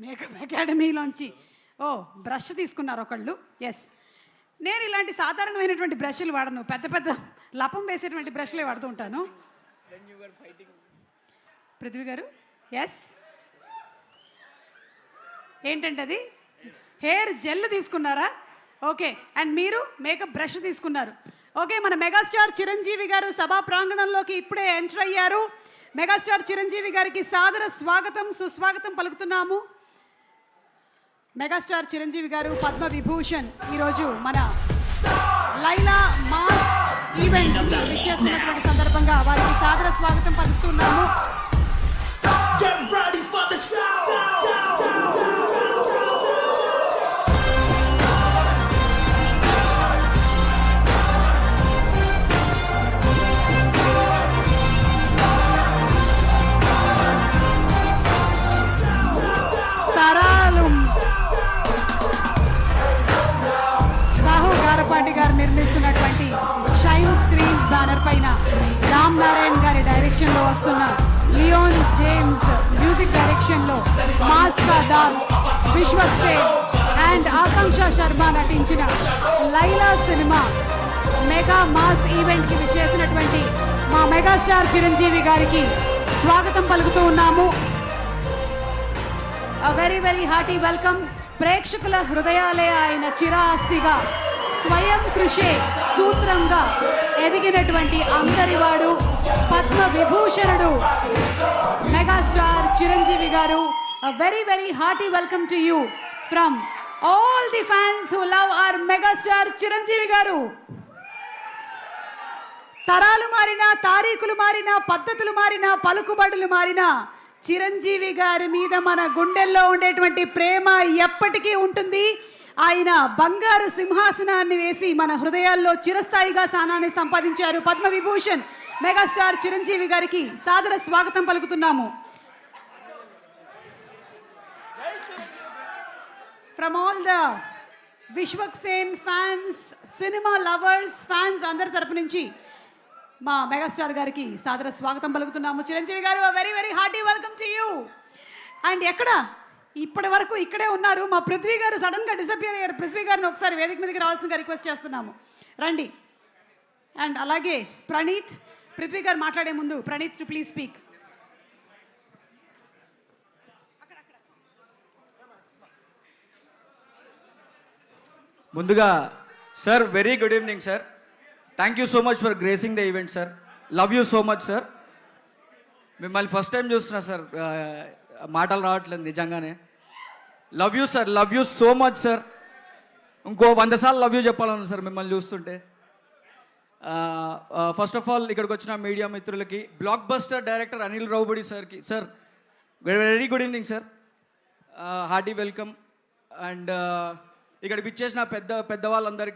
Makeup అకాడమీలోంచి brush తీసుకున్నారు ఒకళ్ళు. Yes, నేను ఇలాంటి సాధారణమైనటువంటి బ్రష్లు వాడను, పెద్ద పెద్ద లపం వేసేటువంటి బ్రష్లే వాడుతూ ఉంటాను. పృథ్వీ గారు, ఎస్, ఏంటంటే అది హెయిర్ జెల్ తీసుకున్నారా? ఓకే, అండ్ మీరు మేకప్ బ్రష్ తీసుకున్నారు. ఓకే, మన మెగాస్టార్ చిరంజీవి గారు సభా ప్రాంగణంలోకి ఇప్పుడే ఎంటర్ అయ్యారు. మెగాస్టార్ చిరంజీవి గారికి సాదర స్వాగతం సుస్వాగతం పలుకుతున్నాము. మెగాస్టార్ చిరంజీవి గారు పద్మ విభూషణ్ ఈరోజు మన లైలా మాస్ ఈవెంట్ చేస్తున్నటువంటి సందర్భంగా వారికి సాదర స్వాగతం పలుకుతున్నాము. నిర్మిస్తున్నటువంటి షైన్ స్క్రీన్ బ్యానర్ పైన రామ్ నారాయణ్ గారి డైరెక్షన్ లో వస్తున్న లియోన్ జేమ్స్ మ్యూజిక్ డైరెక్షన్ లో మాస్ కా దాస్, విశ్వక్ సేన్ అండ్ ఆకాంక్ష శర్మ నటించిన Laila cinema mega mass event కి చేసినటువంటి మా మెగాస్టార్ చిరంజీవి గారికి స్వాగతం పలుకుతూ ఉన్నాము. Very very hearty welcome. ప్రేక్షకుల హృదయాలే ఆయన చిరాస్తిగా స్వయం కృషే సూత్రంగా ఎదిగినటువంటి అందరివాడు పద్మ విభూషణుడు మెగాస్టార్ చిరంజీవి గారు. Very very hearty welcome to you from all the fans who love our megastar Chiranjeevi గారు. తరాలు మారినా, తారీఖులు మారినా, పద్ధతులు మారినా, పలుకుబడులు మారినా, చిరంజీవి గారి మీద మన గుండెల్లో ఉండేటువంటి ప్రేమ ఎప్పటికీ ఉంటుంది. ఆయన బంగారు సింహాసనాన్ని వేసి మన హృదయాల్లో చిరస్థాయిగా స్థానాన్ని సంపాదించారు. పద్మ విభూషణ్ మెగాస్టార్ చిరంజీవి గారికి సాదర స్వాగతం పలుకుతున్నాము. From all the Vishwak Sen fans, cinema lovers, fans అందరి తరపు నుంచి మా మెగాస్టార్ గారికి సాదర స్వాగతం పలుకుతున్నాము. చిరంజీవి గారు, very very hearty welcome to you. And ఎక్కడ ఇప్పటి వరకు ఇక్కడే ఉన్నారు మా పృథ్వీ గారు, సడన్గా డిసపియర్ అయ్యారు. పృథ్వీ గారిని ఒకసారి వేదిక మీదకి రావాల్సిందిగా రిక్వెస్ట్ చేస్తున్నాము, రండి. అండ్ అలాగే ప్రణీత్, పృథ్వీ గారు మాట్లాడే ముందు ప్రణీత్ టు ప్లీజ్ స్పీక్. ముందుగా sir, very good evening sir. Thank you so much for gracing the event sir. Love you so much sir. మిమ్మల్ని ఫస్ట్ టైం చూస్తున్నా సార్, మాటలు రావట్లేదు నిజంగానే. Love you sir, love you so much sir. ఇంకో 100 సార్లు love you చెప్పాలను sir మిమ్మల్ని చూస్తుంటే. First of all ఇక్కడికి వచ్చిన మీడియా మిత్రులకి, బ్లాక్ బస్టర్ డైరెక్టర్ అనిల్ రావుబడి సార్కి, sir very good evening sir, hearty welcome. And ఇక్కడికి ఇచ్చేసిన పెద్దవాళ్ళందరికీ